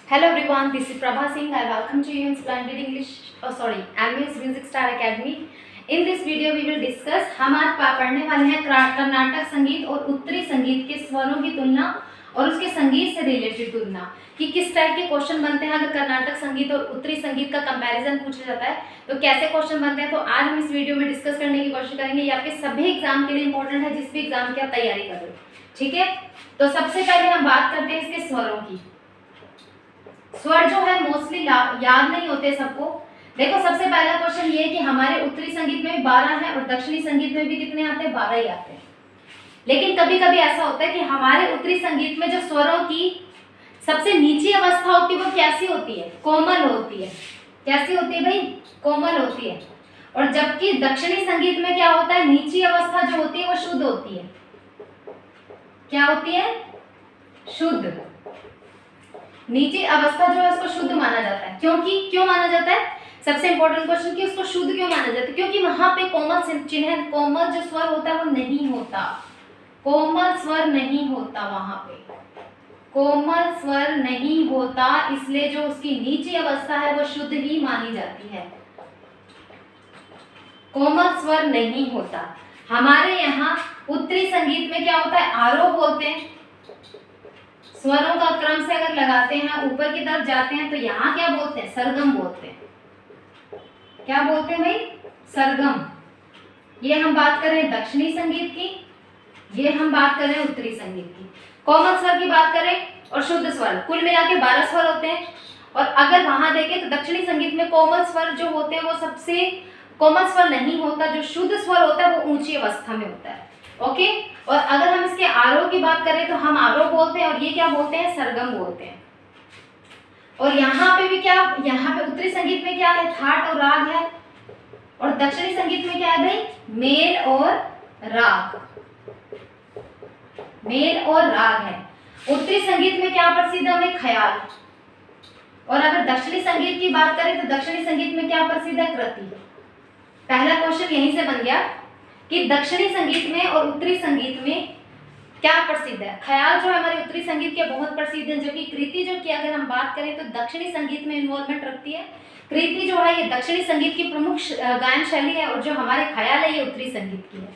Hello everyone, this is Prabha Singh. I welcome to you in Splendid English, Amy's Music Star Academy. In this video we will discuss हम आज पढ़ने वाले हैं कर्नाटक संगीत और उत्तरी संगीत के स्वरों की तुलना और उसके संगीत से रिलेटेड तुलना कि किस टाइप के क्वेश्चन बनते हैं अगर कर्नाटक संगीत और उत्तरी संगीत का कंपैरिजन पूछा जाता है तो कैसे क्वेश्चन बनते हैं। तो आज हम इस वीडियो में डिस्कस करने की कोशिश करेंगे। ये आपके सभी एग्जाम के लिए इंपॉर्टेंट है, जिस भी एग्जाम की आप तैयारी कर रहे हो। ठीक है, तो सबसे पहले हम बात करते हैं इसके स्वरों की। स्वर जो है मोस्टली याद नहीं होते सबको। देखो सबसे पहला क्वेश्चन ये है कि हमारे उत्तरी संगीत में भी 12 है और दक्षिणी संगीत में भी कितने आते हैं, 12 ही आते हैं। लेकिन कभी कभी ऐसा होता है कि हमारे उत्तरी संगीत में जो स्वरों की सबसे नीची अवस्था होती है वो कैसी होती है, कोमल होती है। कैसी होती है भाई, कोमल होती है। और जबकि दक्षिणी संगीत में क्या होता है, नीची अवस्था जो होती है वो शुद्ध होती है। क्या होती है, शुद्ध। नीची अवस्था जो है उसको शुद्ध माना जाता है। क्यों माना जाता है, सबसे इंपॉर्टेंट क्वेश्चन कि उसको शुद्ध क्यों माना जाता है, क्योंकि वहां पे कोमल चिन्ह, कोमल जो स्वर होता है वो नहीं होता, कोमल स्वर नहीं होता, वहां पे कोमल स्वर नहीं होता, इसलिए जो उसकी नीची अवस्था है वो शुद्ध ही मानी जाती है, कोमल स्वर नहीं होता। हमारे यहाँ उत्तरी संगीत में क्या होता है, आरोह बोलते हैं। स्वरों का क्रम से अगर लगाते हैं ऊपर की तरफ जाते हैं तो यहाँ क्या बोलते हैं, सरगम बोलते हैं। क्या बोलते हैं भाई, सरगम। ये हम बात कर रहे हैं दक्षिणी संगीत की, ये हम बात कर रहे हैं उत्तरी संगीत की। कोमल स्वर की बात करें और शुद्ध स्वर, कुल मिला के 12 स्वर होते हैं। और अगर वहां देखें तो दक्षिणी संगीत में कोमल स्वर जो होते हैं वो सबसे कोमल स्वर नहीं होता, जो शुद्ध स्वर होता है वो ऊंची अवस्था में होता है। ओके, और अगर हम इसके आरोह की बात करें तो हम आरोह बोलते हैं और ये क्या बोलते हैं, सरगम बोलते हैं। और यहाँ पे भी क्या, यहाँ पे उत्तरी संगीत में क्या है, थाट और राग है। और दक्षिणी संगीत में क्या है भाई, मेल और राग, मेल और राग है। उत्तरी संगीत में क्या प्रसिद्ध है, हमें ख्याल। और अगर दक्षिणी संगीत की बात करें तो दक्षिणी संगीत में क्या प्रसिद्ध है, कृति। पहला क्वेश्चन यहीं से बन गया कि दक्षिणी संगीत में और उत्तरी संगीत में क्या प्रसिद्ध है। ख्याल जो है हमारे उत्तरी संगीत के बहुत प्रसिद्ध है, जो कि कृति जो की अगर हम बात करें तो दक्षिणी संगीत में इन्वॉल्वमेंट रखती है। कृति जो है ये दक्षिणी संगीत की प्रमुख गायन शैली है और जो हमारे ख्याल है ये उत्तरी संगीत की है।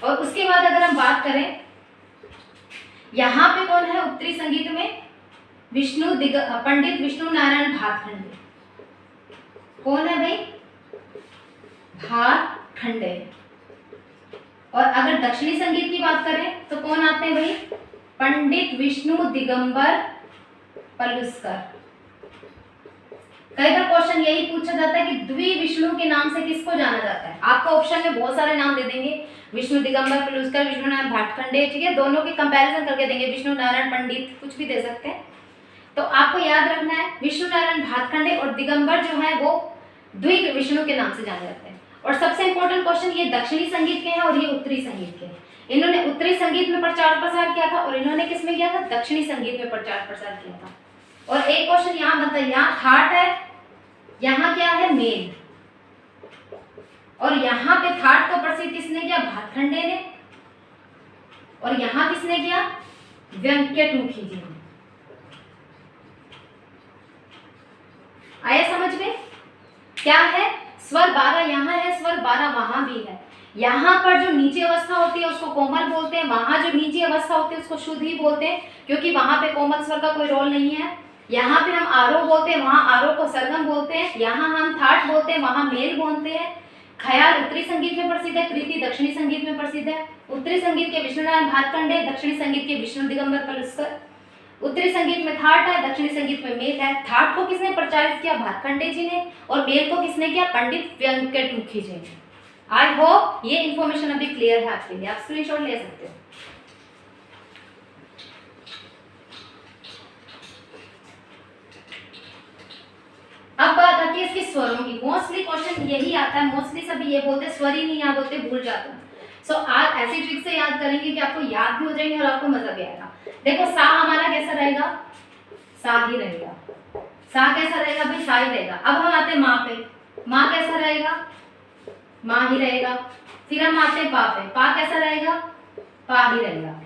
और उसके बाद अगर हम बात करें यहाँ पे कौन है उत्तरी संगीत में, पंडित विष्णु नारायण भातखंडे। कौन है भाई, भातखंडे। और अगर दक्षिणी संगीत की बात करें तो कौन आते हैं भाई, पंडित विष्णु दिगंबर पलुस्कर। कई बार क्वेश्चन यही पूछा जाता है कि द्वि विष्णु के नाम से किसको जाना जाता है। आपको ऑप्शन में बहुत सारे नाम दे देंगे, विष्णु दिगंबर पलुस्कर, विष्णु नारायण भातखंडे। ठीक है, दोनों के कंपैरिजन करके देंगे, विष्णु नारायण पंडित, कुछ भी दे सकते हैं। तो आपको याद रखना है विष्णु नारायण भातखंडे और दिगंबर जो है वो द्वि विष्णु के नाम से जाने जाते हैं। और सबसे इंपॉर्टेंट क्वेश्चन, ये दक्षिणी संगीत के हैं और ये उत्तरी संगीत के हैं। इन्होंने उत्तरी संगीत में प्रचार प्रसार किया था और इन्होंने किस में किया था, दक्षिणी संगीत में प्रचार प्रसार किया था। और एक क्वेश्चन यहाँ बनता है, यहाँ थाट है, यहाँ क्या है, मेल। और यहाँ पे थाट को प्रसिद्ध किसने किया, भातखंडे ने। और यहाँ किसने किया, वेंकटमुखी जी ने। आया समझ में, क्या है, स्वर 12 यहाँ है, स्वर 12 वहां भी है। यहाँ पर जो नीची अवस्था होती है उसको कोमल बोलते हैं, वहां जो नीची अवस्था होती है उसको शुद्ध ही बोलते हैं, क्योंकि वहां पे कोमल स्वर का कोई रोल नहीं है। यहाँ पे हम आरोह बोलते हैं, वहां आरोह को सरगम बोलते हैं। यहाँ हम थाट बोलते हैं, वहां मेल बोलते हैं। ख्याल उत्तरी संगीत में प्रसिद्ध है, कृति दक्षिणी संगीत में प्रसिद्ध है। उत्तरी संगीत के विष्णु नारायण भातखंडे, दक्षिणी संगीत के विष्णु दिगंबर पलुस्कर। उत्तरी संगीत में थाट है, दक्षिणी संगीत में मेल है। थाट को किसने प्रचारित किया, भातखंडे जी ने। और मेल को किसने किया, पंडित वेंकटमुखी जी ने। आई होप ये इन्फॉर्मेशन अभी क्लियर है आपके लिए, आप स्क्रीनशॉट ले सकते हो। अब बात आती है इसके स्वरों की। मोस्टली क्वेश्चन यही आता है, मोस्टली सभी ये बोलते हैं, स्वर ही नहीं याद होते, भूल जाते हैं। सो आज ऐसी ट्रिक से याद करेंगे कि आपको याद भी हो जाएंगे और आपको मजा भी आएगा। देखो सा हमारा कैसा रहेगा, सा ही रहेगा। सा कैसा रहेगा भाई, सा ही रहेगा। अब हम आते हैं माँ पे, माँ कैसा रहेगा, माँ ही रहेगा। फिर हम आते हैं पा पे, पा कैसा रहेगा, पा ही रहेगा।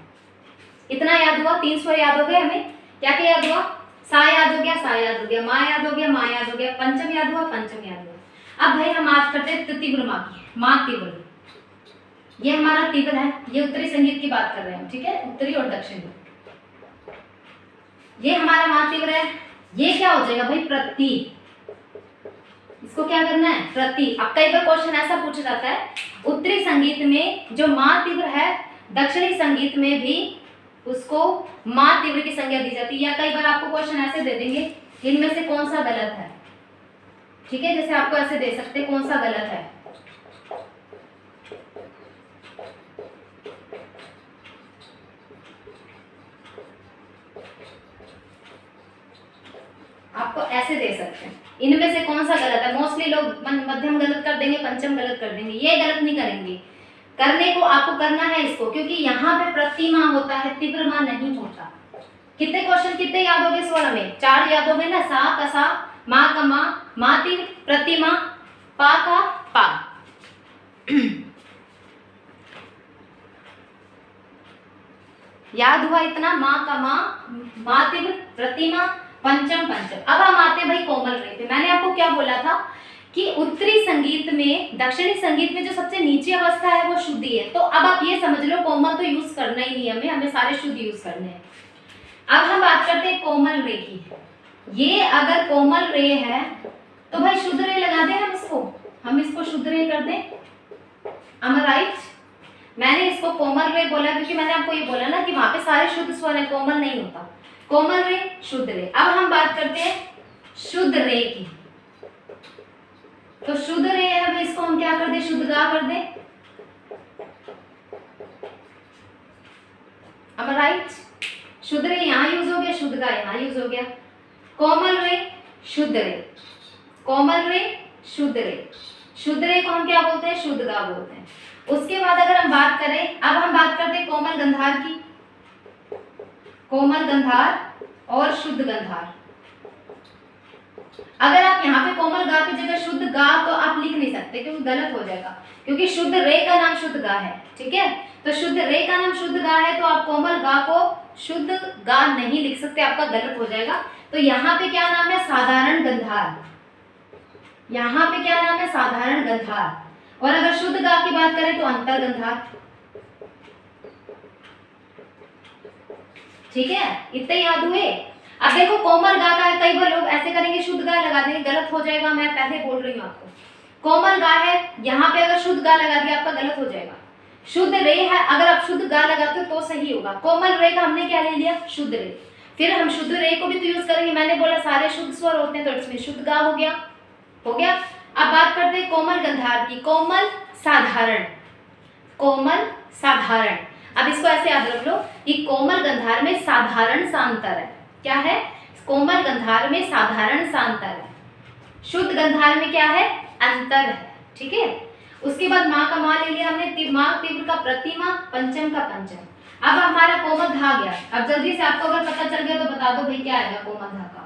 इतना याद हुआ, 3 स्वर याद हो गए हमें। क्या क्या याद हुआ, सा याद हो गया, सा याद हो गया, माँ याद हो गया, माँ याद हो गया, पंचम याद हुआ, पंचम याद हुआ। अब भाई हम बात करते हैं तीव्र माँ की, माँ तीव्र। ये हमारा तीव्र है, ये उत्तरी संगीत की बात कर रहे हैं, ठीक है, उत्तरी और दक्षिणी। ये हमारा माँ तीव्र है, ये क्या हो जाएगा भाई, प्रति। इसको क्या करना है, प्रति। अब कई बार क्वेश्चन ऐसा पूछा जाता है, उत्तरी संगीत में जो माँ तीव्र है, दक्षिणी संगीत में भी उसको माँ तीव्र की संज्ञा दी जाती है। या कई बार आपको क्वेश्चन ऐसे दे देंगे, इनमें से कौन सा गलत है, ठीक है, जैसे आपको ऐसे दे सकते हैं, कौन सा गलत है। आपको ऐसे दे सकते हैं, इनमें से कौन सा गलत है। मोस्टली लोग मध्यम गलत कर देंगे, पंचम गलत कर देंगे, ये गलत नहीं करेंगे। करने को आपको करना है इसको, क्योंकि यहाँ पे प्रतिमा होता है, तीव्र माँ नहीं होता। कितने क्वेश्चन कितने याद हो गए इस वाला में, 4 याद हो गए ना, सा का सा, माँ का माँ, माँ तीव्र, प्रतिमा, पा का पा। याद हुआ इतना, माँ का माँ, माँ तीव्र, प्रतिमा, पंचम, पंचम। अब हम आते हैं भाई कोमल रे पे। मैंने आपको क्या बोला था कि उत्तरी संगीत में, दक्षिणी संगीत में जो सबसे नीची अवस्था है वो शुद्धि है। तो अब आप ये समझ लो, कोमल तो यूज करना ही नहीं है, हमें सारे शुद्ध यूज करने हैं। अब हम बात करते हैं कोमल रे की। ये अगर कोमल रे है तो भाई शुद्ध रे लगा दें हम इसको शुद्ध रे कर दें। am I right? मैंने इसको कोमल रे बोला क्योंकि मैंने आपको ये बोला ना कि वहां पे सारे शुद्ध स्वर है, कोमल नहीं होता। कोमल रे, शुद्ध रे। अब हम बात करते हैं शुद्ध रे की। तो शुद्ध रे है, इसको हम क्या कर दे, शुद्ध गा कर दे। am I right? शुद्ध रे यहाँ यूज हो गया, शुद्ध गा यहाँ यूज हो गया। कोमल रे, शुद्ध रे, कोमल रे, शुद्ध रे। शुद्ध रे को हम क्या बोलते हैं, शुद्ध गा बोलते हैं। उसके बाद अगर हम बात करें, अब हम बात करते हैं कोमल गंधार की। कोमल गंधार और शुद्ध गंधार। अगर आप यहाँ पे कोमल गा की जगह शुद्ध गा तो आप लिख नहीं सकते, क्योंकि गलत हो जाएगा, क्योंकि शुद्ध रे का नाम शुद्ध गा है, ठीक है। तो शुद्ध रे का नाम शुद्ध गा है, तो आप कोमल गा को शुद्ध गा नहीं लिख सकते, आपका गलत हो जाएगा। तो यहाँ पे क्या नाम है, साधारण गंधार। यहाँ पे क्या नाम है, साधारण गंधार। और अगर शुद्ध गा की बात करें तो अंतर गंधार, ठीक है। इतने याद हुए। अब देखो कोमल गा का है, कई बार लोग ऐसे करेंगे, शुद्ध गा लगा देंगे, गलत हो जाएगा। मैं पहले बोल रही हूँ आपको, कोमल गा है, यहाँ पे अगर शुद्ध गा लगा दिया आपका गलत हो जाएगा। शुद्ध रे है, अगर आप शुद्ध गा लगाते हो तो सही होगा। कोमल रे का हमने क्या ले लिया, शुद्ध रे। फिर हम शुद्ध रे को भी तो यूज करेंगे, मैंने बोला सारे शुद्ध स्वर होते हैं, तो इसमें शुद्ध गा हो गया, हो गया। अब बात करते हैं कोमल गंधार की। कोमल साधारण, कोमल साधारण। अब इसको ऐसे याद रख लो कि कोमल गंधार में साधारण सा अंतर है। क्या है, कोमल गंधार में साधारण सा अंतर है, शुद्ध गंधार में क्या है, अंतर है, ठीक है। उसके बाद माँ का माँ ले लिया हमने, माँ तीव्र का प्रतिमा, पंचम का पंचम। अब हमारा कोमल धा गया। अब जल्दी से आपको अगर पता चल गया तो बता दो भाई क्या आएगा कोमल धा का।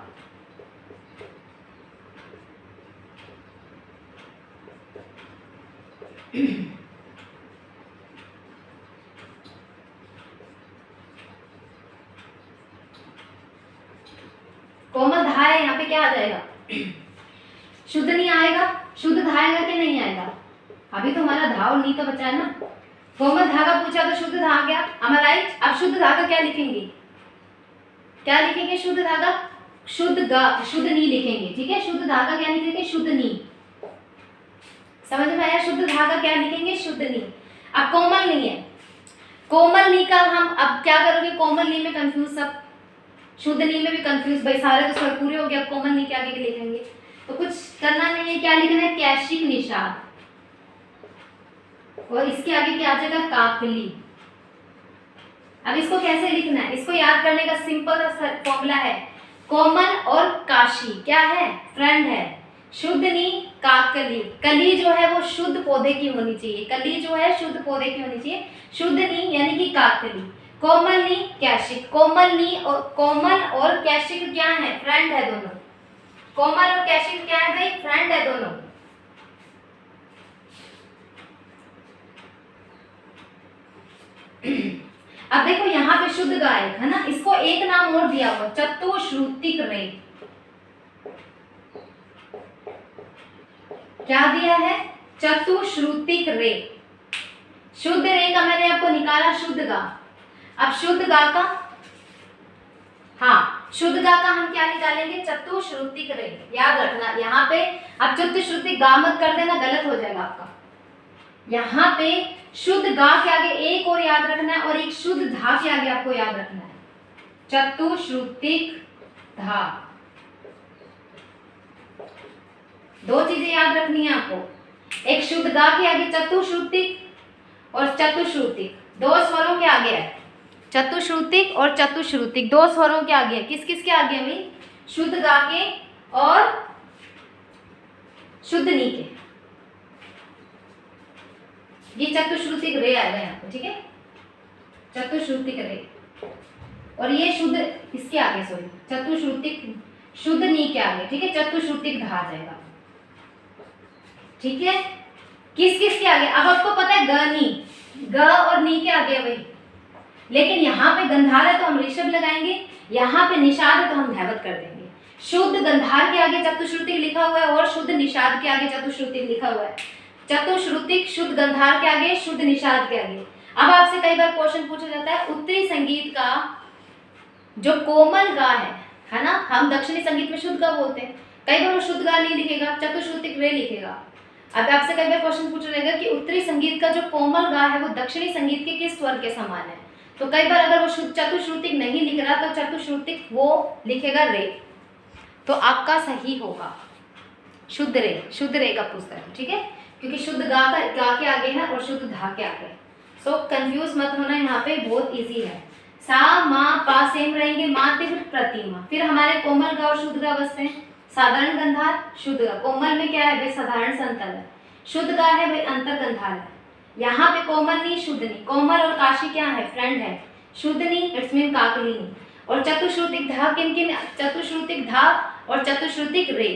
कोमल धा है, यहाँ पे क्या आ जाएगा, शुद्ध नहीं आएगा। शुद्ध धा आएगा कि नहीं आएगा, अभी तो हमारा धा और नी तो बचा है ना। कोमल धागा पूछा तो शुद्ध धा आ गया, am I right? अब शुद्ध धागा क्या लिखेंगे, क्या लिखेंगे, शुद्ध धागा शुद्ध गा, शुद्ध नी लिखेंगे, ठीक है। शुद्ध धागा क्या लिखेंगे, शुद्ध नी। समझ में आया, शुद्ध धागा क्या लिखेंगे, शुद्ध नी। अब कोमल नी है, कोमल नी का हम अब क्या करोगे, कोमल नी में कंफ्यूज सब, शुद्ध नी में भी कंफ्यूज, भाई सारे तो स्वर पूरे हो गए, अब कोमल नी के आगे लिखेंगे तो कुछ करना नहीं है। क्या लिखना है, कैशिक निषाद, और इसके आगे क्या आ जाएगा, काकली। अब इसको कैसे लिखना है, इसको याद करने का सिंपल फॉर्मूला है, कोमल और काशी क्या है, फ्रेंड है। शुद्ध नी काकली, कली जो है वो शुद्ध पौधे की होनी चाहिए, कली जो है शुद्ध पौधे की होनी चाहिए। शुद्ध नी यानी कि काकली, कोमल नी कैशिक। कोमल नी और कोमल और कैशिक क्या है, फ्रेंड है दोनों। कोमल और कैशिक क्या है भाई, फ्रेंड है दोनों। अब देखो यहाँ पे शुद्ध गा है ना, इसको एक नाम और दिया हुआ चतुश्रुतिक रे। क्या दिया है? चतुश्रुतिक रे। शुद्ध रे का मैंने आपको निकाला शुद्ध गा। अब शुद्ध गा का, हाँ शुद्ध गा का हम क्या निकालेंगे? चतुश्रुतिक रे। याद रखना यहाँ पे, अब चतुश्रुतिक गा मत कर देना, गलत हो जाएगा आपका। यहाँ पे शुद्ध गा के आगे एक और याद रखना है और एक शुद्ध धा के आगे आपको याद रखना है, चतुश्रुतिक धा। दो चीजें याद रखनी है आपको, एक शुद्ध गा के आगे चतुश्रुतिक और चतुश्रुतिक, दो स्वरों के आगे है। चतुश्रुतिक और चतुश्रुतिक दो स्वरों के आगे है। किस किस के आगे है भाई? शुद्ध गा के और शुद्ध नी के। ये चतुश्रुतिक रे आएगा यहाँ पे, ठीक है, चतुश्रुतिक रे। और ये शुद्ध इसके आगे, सॉरी चतुश्रुतिक शुद्ध नी के आगे, ठीक है, चतुश्रुतिक धा आ जाएगा, ठीक है। किस किस के आगे? अब आपको पता है ग नी, ग और नी के आगे है भाई, लेकिन यहाँ पे गंधार है तो हम ऋषभ लगाएंगे, यहाँ पे निषाद है तो हम धैवत कर देंगे। शुद्ध गंधार के आगे चतुश्रुतिक लिखा हुआ है और शुद्ध निषाद के आगे चतुश्रुतिक लिखा हुआ है। चतुश्रुतिक शुद्ध गंधार के आगे, शुद्ध निषाद के आगे। अब आपसे कई बार क्वेश्चन पूछा जाता है उत्तरी संगीत का जो कोमल गा है ना, हम दक्षिणी संगीत में शुद्ध गा बोलते हैं, कई बार वो शुद्ध गा नहीं लिखेगा, चतुश्रुतिक रे लिखेगा। अब आपसे कई बार क्वेश्चन पूछा जाएगा कि उत्तरी संगीत का जो कोमल गा है वो दक्षिणी संगीत के किस स्वर के समान है, तो कई बार अगर वो शुद्ध चतुश्रुतिक नहीं लिख रहा तो चतुश्रुतिक वो लिखेगा रे, तो आपका सही होगा शुद्ध रे। शुद्ध रे का पूछता है, ठीक है, क्योंकि शुद्ध गा के आगे है और शुद्ध धा के आगे। सो कंफ्यूज मत होना, यहाँ पे बहुत इजी है। सा मा पा सेम रहेंगे, मा तीव्र प्रतिमा। फिर हमारे कोमल गा और शुद्ध गा बसते हैं, साधारण गंधार शुद्ध गा। कोमल में क्या है भाई? साधारण से अंतर है। शुद्ध गा है भाई अंतर गंधार है। यहाँ पे कोमल नी शुद्ध नी, कोमल और काशी क्या है? फ्रेंड है। शुद्ध नी इट्स मीन काकली नी। और चतुश्रुतिक धा किन किन? चतुश्रुतिक धा और चतुश्रुतिक रे।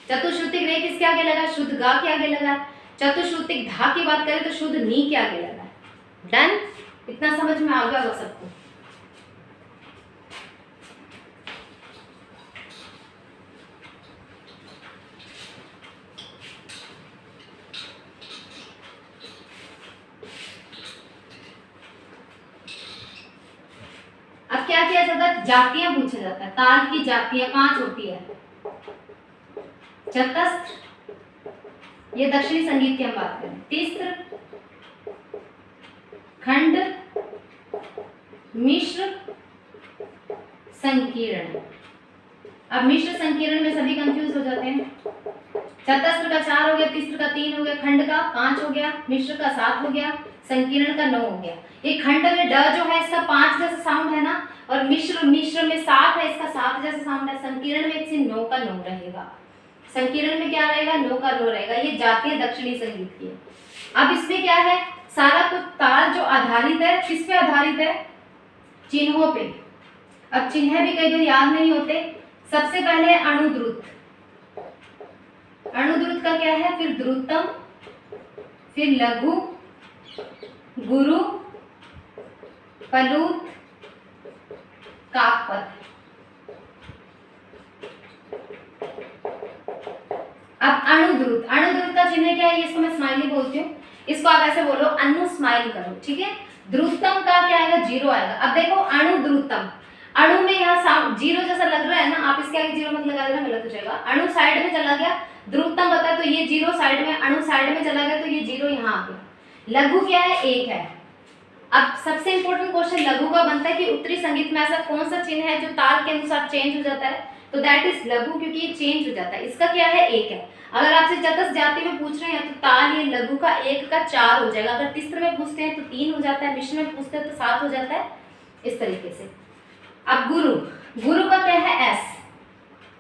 चतुश्रुतिक रे किसके आगे लगा? शुद्ध गा के आगे लगा। चतुश्रुतिक धा की बात करें तो शुद्ध नी के आगे लगा। डन? इतना समझ में आ गया होगा सबको? अब क्या किया जाता है? जातियां पूछा जाता है। ताल की जातियां 5 होती है। चतस्त्र, ये दक्षिणी संगीत की हम बात करें। तिस्त्र, खंड, मिश्र, संकीर्ण। अब मिश्र संकीर्ण में सभी कंफ्यूज हो जाते हैं। चतस्त्र का 4 हो गया, तिस्त्र का 3 हो गया, खंड का 5 हो गया, मिश्र का 7 हो गया, संकीर्ण का 9 हो गया। ये खंड में ड जो है इसका 5 जैसा साउंड है ना, और मिश्र में 7 है, इसका 7 जैसा साउंड है। संकीर्ण में इससे 9 का 9 रहेगा। संकीर्ण में क्या रहेगा? 9 का 9 रहेगा। ये जाती है दक्षिणी संगीत की। अब इसमें क्या है? सारा तो ताल जो आधारित है, किस पे आधारित है? चिन्हों पे। अब चिन्ह भी कई बार याद नहीं होते। सबसे पहले है अणुद्रुत। अणुद्रुत का क्या है? फिर द्रुतम, फिर लघु, गुरु, पलूत, काकपद। अब अणुद्रुत, अणुद्रुत का चिन्ह क्या है? इसको मैं स्माइली बोलती हूँ, इसको आप ऐसे बोलो, अनु स्माइल करो, ठीक है। द्रुतम का क्या आएगा? 0 आएगा। अब देखो अणुद्रुतम, अणु में यहाँ साउंड 0 जैसा लग रहा है ना, आप इसके आगे 0 मत लगा देना, गलत हो जाएगा। अणु साइड में चला गया, द्रुतम बता तो ये 0 साइड में, अणु साइड में चला गया तो ये 0 यहाँ आ गया। लघु क्या है? 1 है। अब सबसे इंपॉर्टेंट क्वेश्चन लघु का बनता है कि उत्तरी संगीत में ऐसा कौन सा चिन्ह है जो ताल के अनुसार चेंज हो जाता है, तो दैट इज लघु, क्योंकि ये चेंज हो जाता है। इसका क्या है? 1 है। अगर आपसे चतुर्थ जाति में पूछ रहे हैं तो ताल ये लघु का 1 का 4 हो जाएगा। अगर तिस्त्र में पूछते हैं तो 3 हो जाता है, मिश्र में पूछते हैं तो 7 हो जाता है, इस तरीके से। अब गुरु, गुरु का क्या है? S,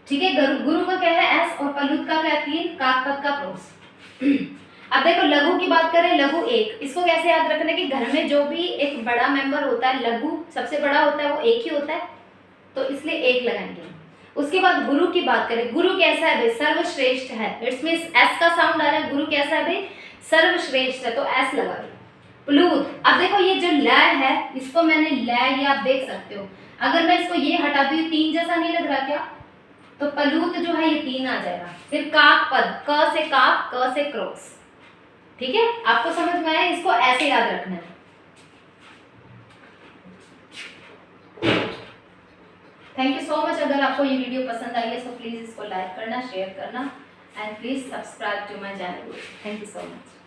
ठीक है। गुरु का क्या है? S, और पलूत का क्या है? 3, काकपद का प्रोस। अब देखो लघु की बात करें, लघु 1, इसको कैसे याद रखना है कि घर में जो भी एक बड़ा मेंबर होता है, लघु सबसे बड़ा होता है, वो 1 ही होता है, तो इसलिए 1 लगाएंगे। उसके बाद गुरु की बात करें, गुरु कैसा है भाई? सर्वश्रेष्ठ है। इट्स मींस एस का साउंड आ रहा है। गुरु कैसा है भाई? सर्वश्रेष्ठ है, तो एस लगा दो। प्लूत। अब देखो ये जो ल है, इसको मैंने ल, ये आप देख सकते हो, अगर मैं इसको ये हटा दूं, ये तीन जैसा नहीं लग रहा क्या? तो प्लूत जो है ये तीन आ जाएगा। फिर काक पद, क से काक, क से क्रॉस। ठीक है, आपको समझ में आया? इसको ऐसे याद रखना है। Thank you so much. अगर आपको ये वीडियो पसंद आई है तो प्लीज इसको लाइक करना, शेयर करना and please subscribe to my channel. Thank you so much.